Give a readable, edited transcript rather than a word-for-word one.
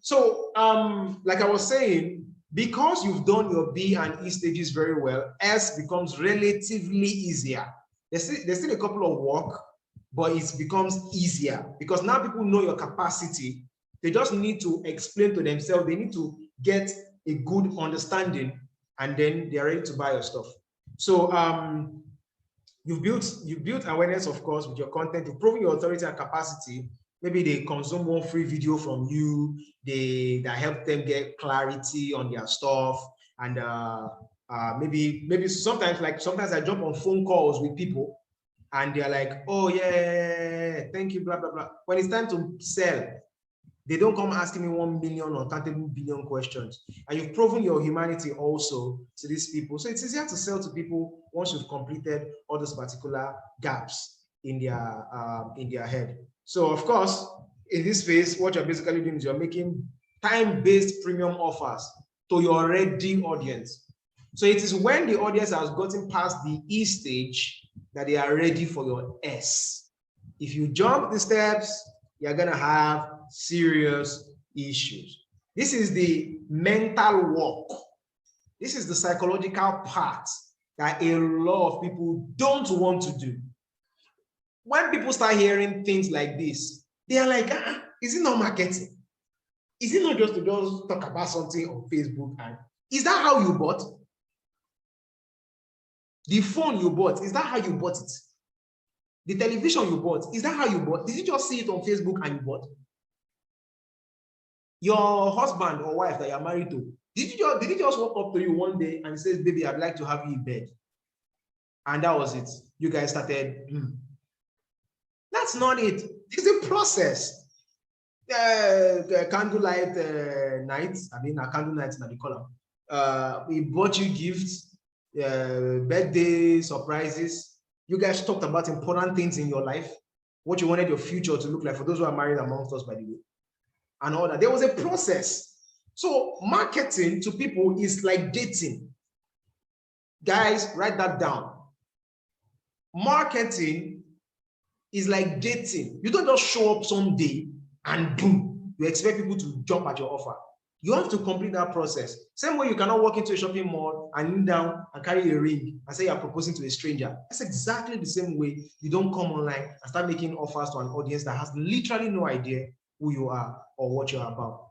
So, like I was saying, because you've done your B and E stages very well, S becomes relatively easier. There's still a couple of work, but it becomes easier because now people know your capacity. They just need to explain to themselves. They need to get a good understanding, and then they're ready to buy your stuff. So you've built awareness, of course, with your content. You've proven your authority and capacity. Maybe they consume one free video from you. That help them get clarity on their stuff. And maybe sometimes I jump on phone calls with people and they're like, oh yeah, thank you, blah, blah, blah. When it's time to sell, they don't come asking me 1 million or 30 billion questions. And you've proven your humanity also to these people. So it's easier to sell to people once you've completed all those particular gaps in their head. So of course, in this phase, what you're basically doing is you're making time-based premium offers to your ready audience. So it is when the audience has gotten past the E stage that they are ready for your S. If you jump the steps, you're gonna have serious issues. This is the mental work. This is the psychological part that a lot of people don't want to do. When people start hearing things like this, they are like, is it not marketing? Is it not just to just talk about something on Facebook? And is that how you bought? The phone you bought, is that how you bought it? The television you bought, is that how you bought? Did you just see it on Facebook and you bought? Your husband or wife that you're married to, did he just walk up to you one day and says, baby, I'd like to have you in bed? And that was it. You guys started, That's not it. It's a process. Candlelight nights, a candle nights in the column. We bought you gifts, birthday surprises. You guys talked about important things in your life, what you wanted your future to look like for those who are married amongst us, by the way, and all that. There was a process. So marketing to people is like dating. Guys, write that down. Marketing is like dating. You don't just show up someday and boom, you expect people to jump at your offer. You have to complete that process. Same way you cannot walk into a shopping mall and kneel down and carry a ring and say you're proposing to a stranger. That's exactly the same way you don't come online and start making offers to an audience that has literally no idea who you are or what you're about.